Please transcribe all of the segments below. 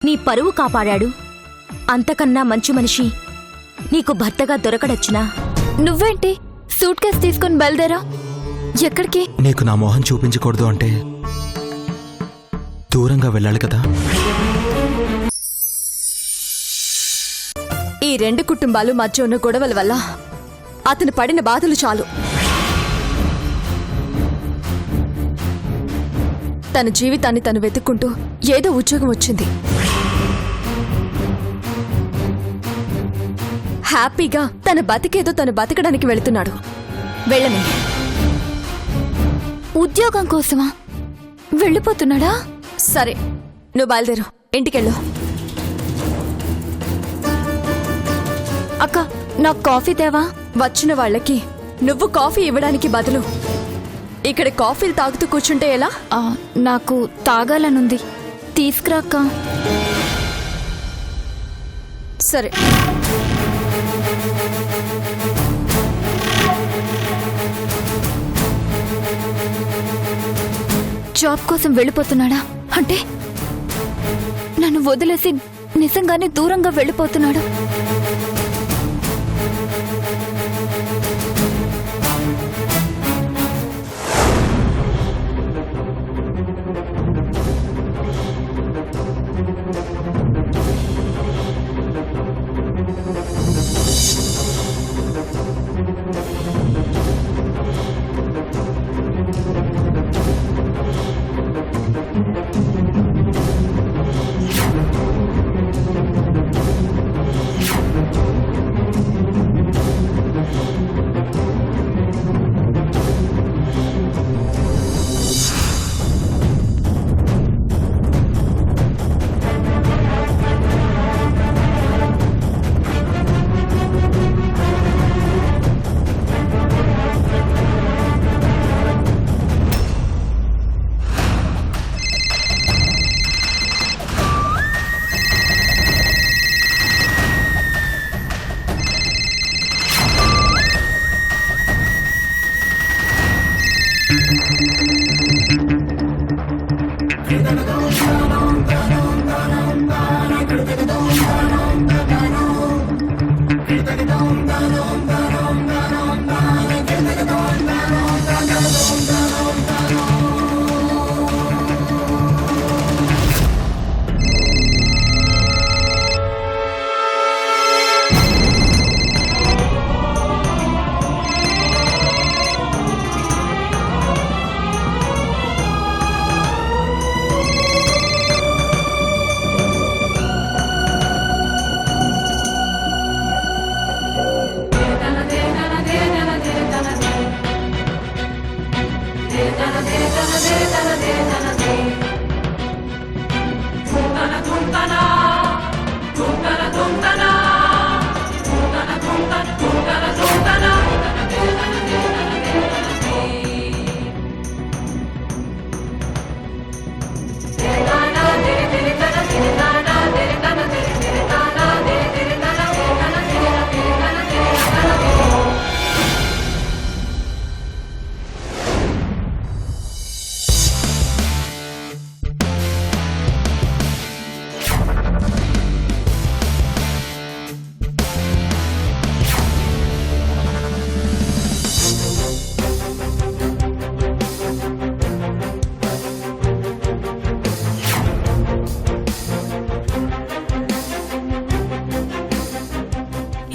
నీ పరువు కాపాడాడు. అంతకన్నా మంచి మనిషి నీకు భర్తగా దొరకడచ్చునా? నువ్వేంటి సూట్ కేసు తీసుకుని బయలుదేరా? ఎక్కడికి? నీకు నా మొహం చూపించకూడదు అంటే దూరంగా వెళ్ళాలి కదా. ఈ రెండు కుటుంబాలు మధ్య ఉన్న గొడవల వల్ల అతను పడిన బాధలు చాలు. తన జీవితాన్ని తను వెతుక్కుంటూ ఏదో ఉద్యోగం వచ్చింది. హ్యాపీగా తన బతికేదో తను బతకడానికి వెళుతున్నాడు. వెళ్ళని. ఉద్యోగం కోసమా వెళ్ళిపోతున్నాడా? సరే, నువ్వు బయలుదేరు, ఇంటికెళ్ళు. అక్క, నాకు కాఫీ తేవా? వచ్చిన వాళ్ళకి నువ్వు కాఫీ ఇవ్వడానికి బదులు ఇక్కడ కాఫీలు తాగుతూ కూర్చుంటే ఎలా? నాకు తాగాలనుంది, తీసుకురాక్క. సరే. జాబ్ కోసం వెళ్ళిపోతున్నాడా? అంటే నన్ను వదిలేసి నిజంగానే దూరంగా వెళ్ళిపోతున్నాడు.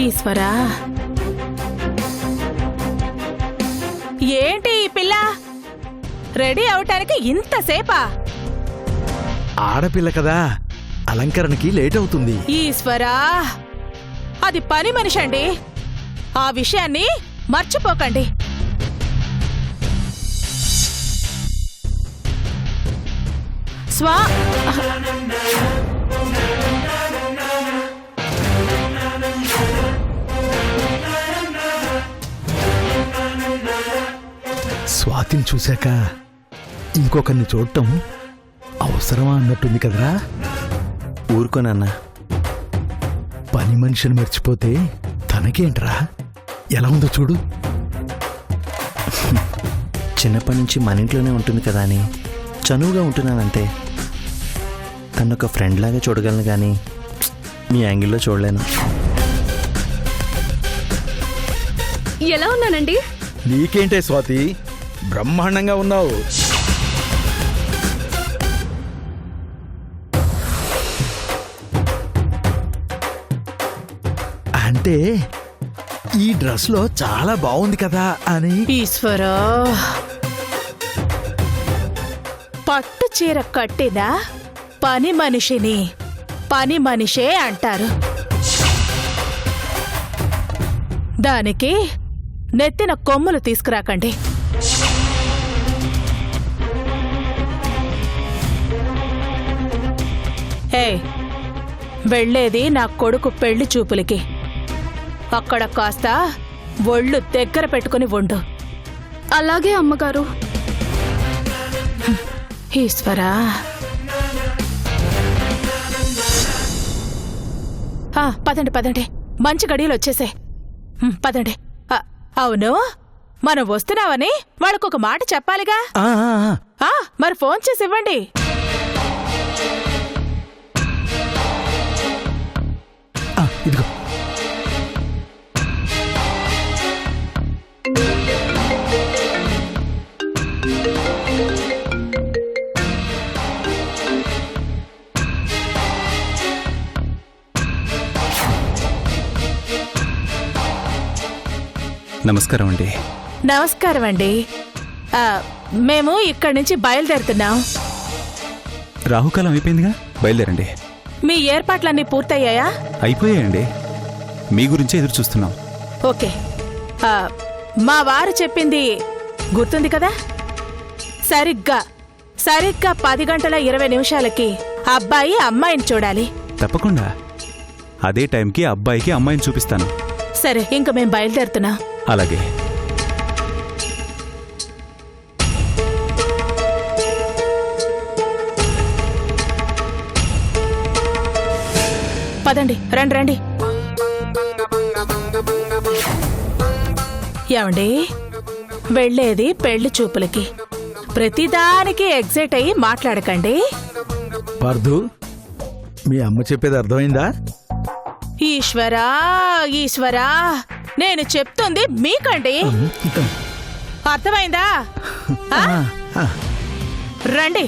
ఈశ్వరా, ఏంటి ఈ పిల్ల రెడీ అవటానికి ఇంతసేపా? ఆడపిల్ల కదా, అలంకరణకి లేట్ అవుతుంది. ఈశ్వరా, అది పని మనిషి అండి, ఆ విషయాన్ని మర్చిపోకండి. స్వాతిని చూశాక ఇంకొకరిని చూడటం అవసరమా అన్నట్టుంది కదరా? ఊరుకోనన్నా. పని మనిషిని మర్చిపోతే తనకేంట్రా? ఎలా ఉందో చూడు. చిన్నప్పటి నుంచి మన ఇంట్లోనే ఉంటుంది కదా అని చనువుగా ఉంటున్నానంతే. తను ఒక ఫ్రెండ్ లాగా చూడగలను కానీ మీ యాంగిల్లో చూడలేను. ఎలా ఉన్నానండి? నీకేంటే స్వాతి, బ్రహ్మాండంగా ఉన్నావు. అంటే ఈ డ్రెస్ లో చాలా బాగుంది కదా అని. ఈశ్వరా, పట్టు చీర కట్టిన పని మనిషిని పని మనిషే అంటారు. దానికి నెత్తిన కొమ్ములు తీసుకురాకండి. వెళ్ళేది నా కొడుకు పెళ్లి చూపులకి. అక్కడ కాస్త ఒళ్ళు దగ్గర పెట్టుకుని ఉండు. అలాగే అమ్మగారు. ఈశ్వరా, పదండి పదండి, మంచి గడియలు వచ్చేసే. పదండి. అవును, మనం వస్తున్నావని వాళ్ళకొక మాట చెప్పాలిగా. మరి ఫోన్ చేసి ఇవ్వండి. ఇదిగో. నమస్కారం అండి. నమస్కారం అండి. మేము ఇక్కడి నుంచి బయలుదేరుతున్నాం. రాహుకాలం అయిపోయిందిగా, బయలుదేరండి. మీ ఏర్పాట్లన్నీ పూర్తయ్యాయా? అయిపోయాయండి, మీ గురించే ఎదురు చూస్తున్నాం. ఓకే. మా వారు చెప్పింది గుర్తుంది కదా? సరిగ్గా 10 గంటల 20 నిమిషాలకి అబ్బాయి అమ్మాయిని చూడాలి. తప్పకుండా అదే టైంకి అబ్బాయికి అమ్మాయిని చూపిస్తాను. సరే, ఇంక మేం బయలుదేరుతున్నాం. అలాగే. పదండి, రండి రండి. ఏమండి, వెళ్ళేది పెళ్లి చూపులకి. ప్రతిదానికి ఎగ్జైట్ అయ్యి మాట్లాడకండి. పార్దు, మీ అమ్మ చెప్పేది అర్థమైందా? ఈశ్వరా ఈశ్వరా, నేను చెప్తుంది మీకండి. అర్థమైందా? రండి.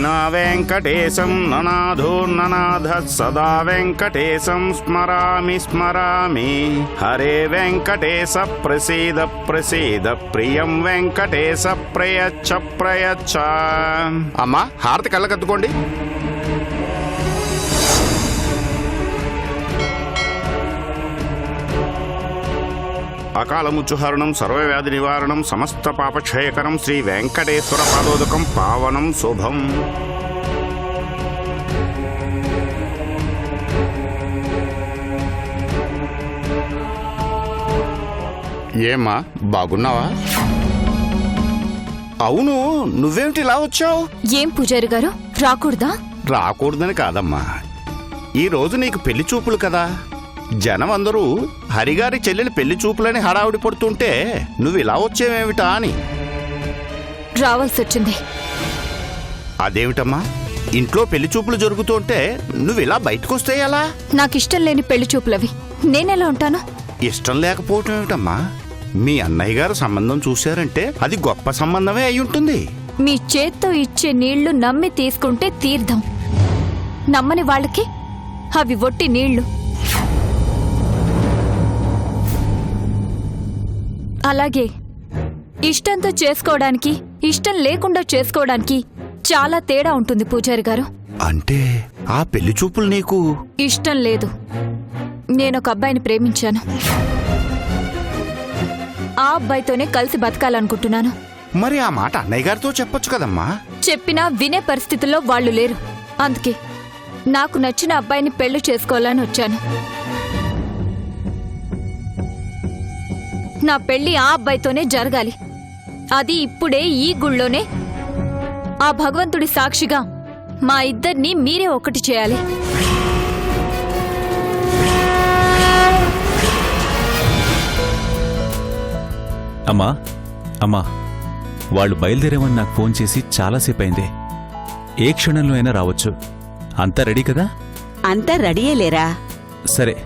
వినా వెంకటేశం ననాథో ననాథ సదా వెంకటేశం స్మరామి స్మరామి. హరే వెంకటేశ ప్రసీద ప్రసీద ప్రియం వెంకటేశ ప్రయచ్చ ప్రయచ్చ. అమ్మా హారతి కళ్ళకద్దుకోండి. అకాలముచ్చుహరణం సర్వవ్యాధి నివారణం సమస్త పాపక్షయకరం శ్రీ వెంకటేశ్వర పాదోదకం పావనం శుభం. ఏమ్మా బాగున్నావా? అవును, నువ్వేమిటి ఇలా వచ్చావు? ఏం పూజారి గారు, రాకూడదా? రాకూడదని కాదమ్మా, ఈరోజు నీకు పెళ్లి చూపులు కదా. జనం అందరూ హరిగారి చెల్లెలి పెళ్లి చూపులని హడావుడి పడుతుంటే నువ్వు ఇలా వచ్చేవేమిటా అని. రావాల్సి వచ్చింది. అదేమిటమ్మా, ఇంట్లో పెళ్లి చూపులు జరుగుతుంటే నువ్వు ఇలా బయటకొస్తే ఎలా? నాకిష్టం లేని పెళ్లి చూపులవి, నేనెలా ఉంటాను? ఇష్టం లేకపోవటం ఏమిటమ్మా? మీ అన్నయ్య గారు సంబంధం చూశారంటే అది గొప్ప సంబంధమే అయి ఉంటుంది. మీ చేత్తో ఇచ్చే నీళ్లు నమ్మి తీసుకుంటే తీర్థం, నమ్మని వాళ్ళకి అవి ఒట్టి నీళ్లు. అలాగే ఇష్టంతో చేసుకోవడానికి, ఇష్టం లేకుండా చేసుకోవడానికి చాలా తేడా ఉంటుంది పూజారి గారు. అంటే ఆ పెళ్లి చూపులు నీకు ఇష్టం లేదు. నేనొక అబ్బాయిని ప్రేమించాను. ఆ అబ్బాయితోనే కలిసి బతకాలనుకుంటున్నాను. మరి ఆ మాట అన్నయ్య గారితో చెప్పొచ్చు కదమ్మా. చెప్పినా వినే పరిస్థితుల్లో వాళ్ళు లేరు. అందుకే నాకు నచ్చిన అబ్బాయిని పెళ్లి చేసుకోవాలని వచ్చాను. నా పెళ్లి ఆ అబ్బాయితోనే జరగాలి. అది ఇప్పుడే ఈ గుళ్ళోనే. ఆ భగవంతుడి సాక్షిగా మా ఇద్దరిని మీరే ఒకటి చేయాలి. అమ్మా అమ్మా, వాళ్ళు బయలుదేరేమని నాకు ఫోన్ చేసి చాలాసేపు అయింది. ఏ క్షణంలో అయినా రావచ్చు. అంతా రెడీ కదా? అంతా రెడీయే లేరా? సరే,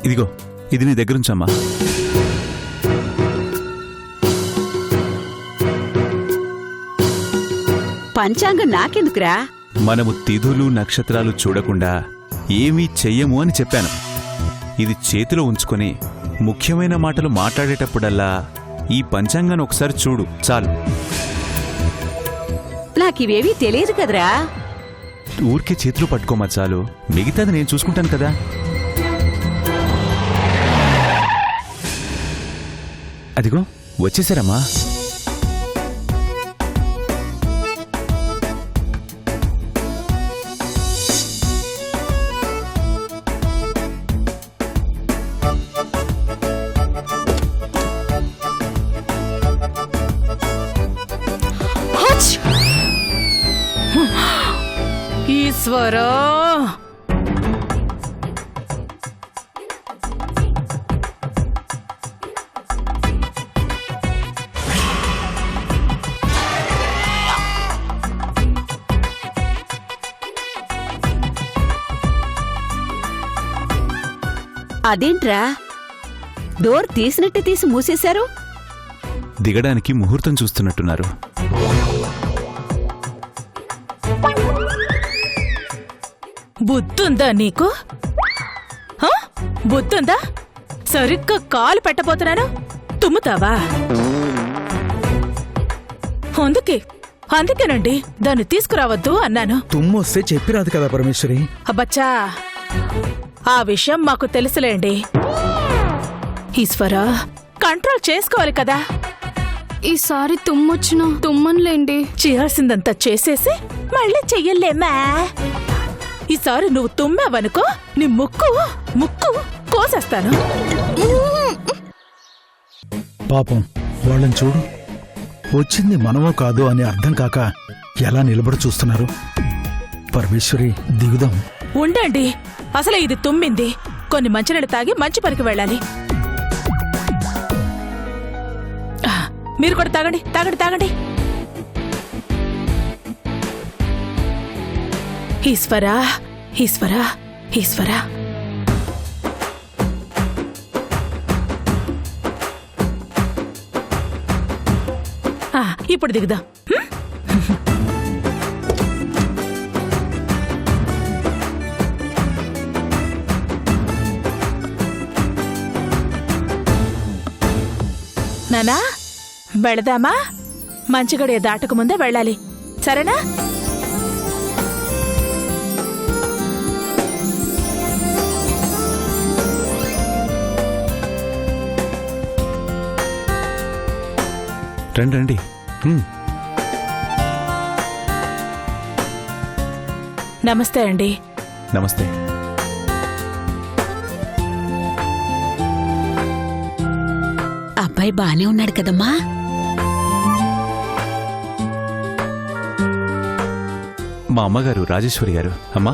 ఇదిగో ఇది నీ దగ్గరుంచమ్మా. పంచాంగం నాకెందుకురా? మనము తిథులు నక్షత్రాలు చూడకుండా ఏమీ చెయ్యము అని చెప్పాను. ఇది చేతిలో ఉంచుకొని ముఖ్యమైన మాటలు మాట్లాడేటప్పుడల్లా ఈ పంచాంగాన్ని ఒకసారి చూడు చాలు. నాకివేవీ తెలియదు కదరా. ఊరికే చేతులు పట్టుకోమా చాలు, మిగతాది నేను చూసుకుంటాను కదా. అదిగో వచ్చేసారమ్మా. ఈశ్వరా, అదేంట్రా, డోర్ తీసినట్టే తీసి మూసేశారు? దిగడానికి ముహూర్తం చూస్తున్నట్టున్నారు. బుద్ధుందా నీకు? హ? బుద్ధుందా? సరిగ్గా కాలు పెట్టబోతున్నాను తుమ్ముతావా? అందుకేనండి దాన్ని తీసుకురావద్దు అన్నాను. తుమ్మొస్తే చెప్పిరాదు కదా పరమేశ్వరి. అబ్బచ్చా, ఆ విషయం మాకు తెలుసులేండి. ఈశ్వరా, కంట్రోల్ చేసుకోవాలి కదా. ఈసారి తుమ్మొచ్చినా తుమ్మన్లేండి. చేయాల్సిందంతా చేసేసి మళ్ళీ చెయ్యలేమా? ఈసారి నువ్వు తుమ్మావనుకో నీ ముక్కు కోసేస్తాను. పాపం వాళ్ళని చూడు, వచ్చింది మనమో కాదో అని అర్థం కాక ఎలా నిలబడి చూస్తున్నారు. పరమేశ్వరి, దిగుదాం. ఉండండి, అసలే ఇది తుమ్మింది. కొన్ని మంచినీళ్ళు తాగి మంచి పనికి వెళ్ళాలి. మీరు కూడా తాగండి తాగండి తాగండి. ఈశ్వరా ఈశ్వరా ఈశ్వరా. ఇప్పుడు దిగుదాం. నానా వెళదామా? మంచిగడియ దాటకముందే వెళ్ళాలి, సరేనా? రండి రండి. నమస్తే అండి. నమస్తే. అబ్బాయి బానే ఉన్నాడు కదమ్మా? మా అమ్మగారు రాజేశ్వరి గారు. అమ్మా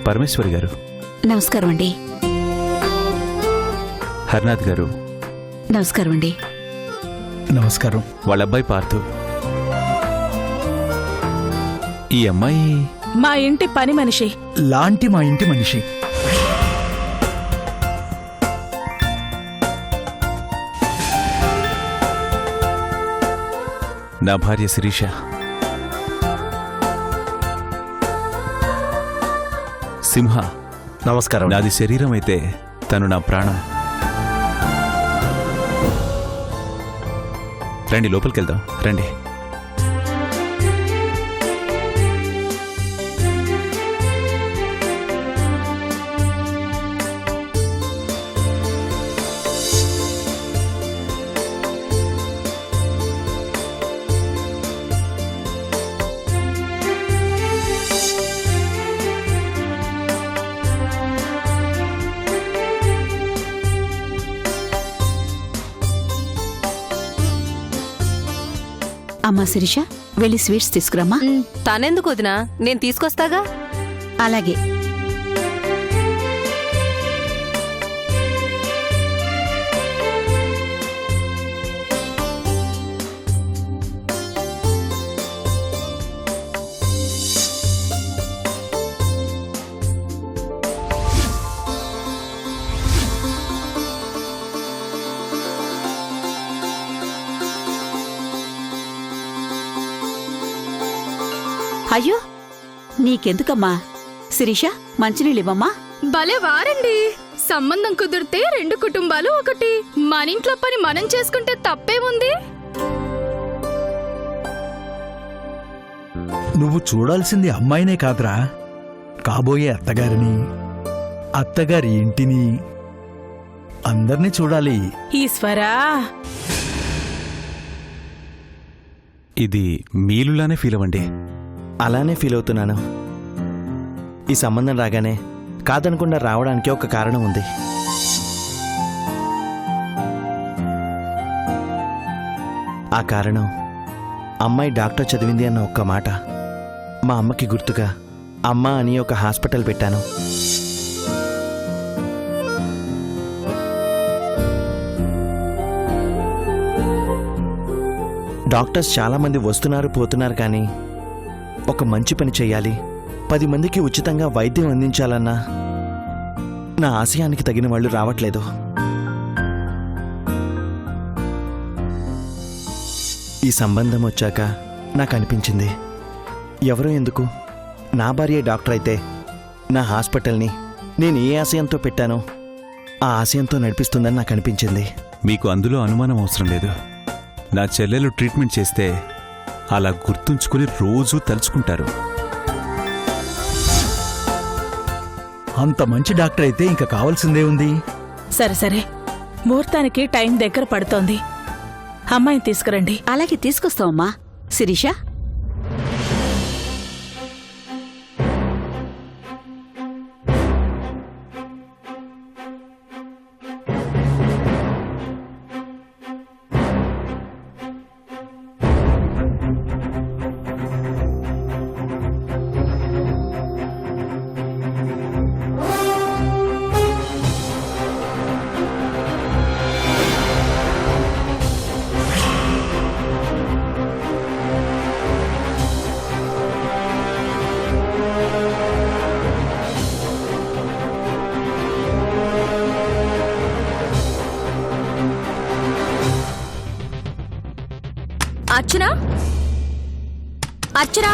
పరమేశ్వరి గారు. నమస్కారం అండి. హర్నాథ్ గారు. నమస్కారం అండి. నమస్కారం. వాళ్ళ అబ్బాయి పార్థు. ఈ అమ్మాయి మా ఇంటి పని మనిషి. లాంటి మా ఇంటి మనిషి. నా భార్య శిరీష. సింహ. నమస్కారం. నాది శరీరం అయితే తను నా ప్రాణం. రండి లోపలికి వెళ్దాం, రండి. అమ్మా శిరీష, వెళ్ళి స్వీట్స్ తీసుకురమ్మా. తానెందుకు వదినా, నేను తీసుకొస్తాగా. అలాగే. అయ్యో, నీకెందుకమ్మా? శిరీష, మంచినీళ్ళివ్వమ్మా. భలే వారండి. సంబంధం కుదిరితే 2 కుటుంబాలు ఒకటి. మన ఇంట్లో పని మనం చేసుకుంటే తప్పేముంది? నువ్వు చూడాల్సింది అమ్మాయినే కాదురా, కాబోయే అత్తగారిని, అత్తగారి ఇంటిని, అందర్నీ చూడాలి. ఈశ్వరా, ఇది మీలులానే ఫీల్ అవ్వండి. అలానే ఫీల్ అవుతున్నాను. ఈ సంబంధం రాగానే కాదనకుండా రావడానికి ఒక కారణం ఉంది. ఆ కారణం అమ్మాయి డాక్టర్ చదివింది అన్న ఒక్క మాట. మా అమ్మకి గుర్తుగా అమ్మ అని ఒక హాస్పిటల్ పెట్టాను. డాక్టర్స్ చాలామంది వస్తున్నారు పోతున్నారు, కానీ ఒక మంచి పని చెయ్యాలి, 10 మందికి ఉచితంగా వైద్యం అందించాలన్నా నా ఆశయానికి తగిన వాళ్ళు రావట్లేదు. ఈ సంబంధం వచ్చాక నాకు అనిపించింది, ఎవరో ఎందుకు, నా భార్య డాక్టర్ అయితే నా హాస్పిటల్ని నేను ఏ ఆశయంతో పెట్టానో ఆ ఆశయంతో నడిపిస్తుందని నాకు అనిపించింది. మీకు అందులో అనుమానం అవసరం లేదు. నా చెల్లెలు ట్రీట్మెంట్ చేస్తే అలా గుర్తుంచుకుని రోజూ తలుచుకుంటారు. అంత మంచి డాక్టర్ అయితే ఇంకా కావాల్సిందే ఉంది. సరే సరే, ముహూర్తానికి టైం దగ్గర పడుతోంది. అమ్మాయిని తీసుకురండి. అలాగే తీసుకొస్తావమ్మా. శిరీష, అర్చన, అర్చన,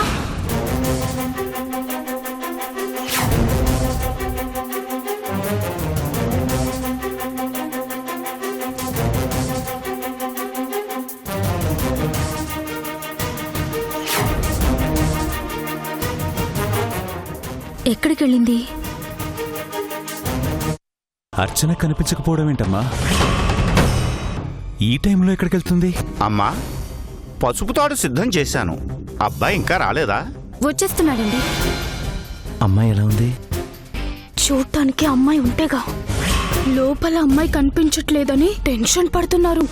ఎక్కడికెళ్ళింది? అర్చన కనిపించకపోవడం ఏంటమ్మా? ఈ టైంలో ఎక్కడికెళ్తుంది? అమ్మా, పసుపు తాడు సిద్ధం చేశాను. అబ్బాయి ఇంకా రాలేదా? వచ్చేస్తున్నాడండి. అమ్మాయి ఎలా ఉంది? చూడటానికి అమ్మాయి ఉంటేగా లోపల అమ్మాయి కనిపించట్లేదని టెన్షన్ పడుతున్నారు.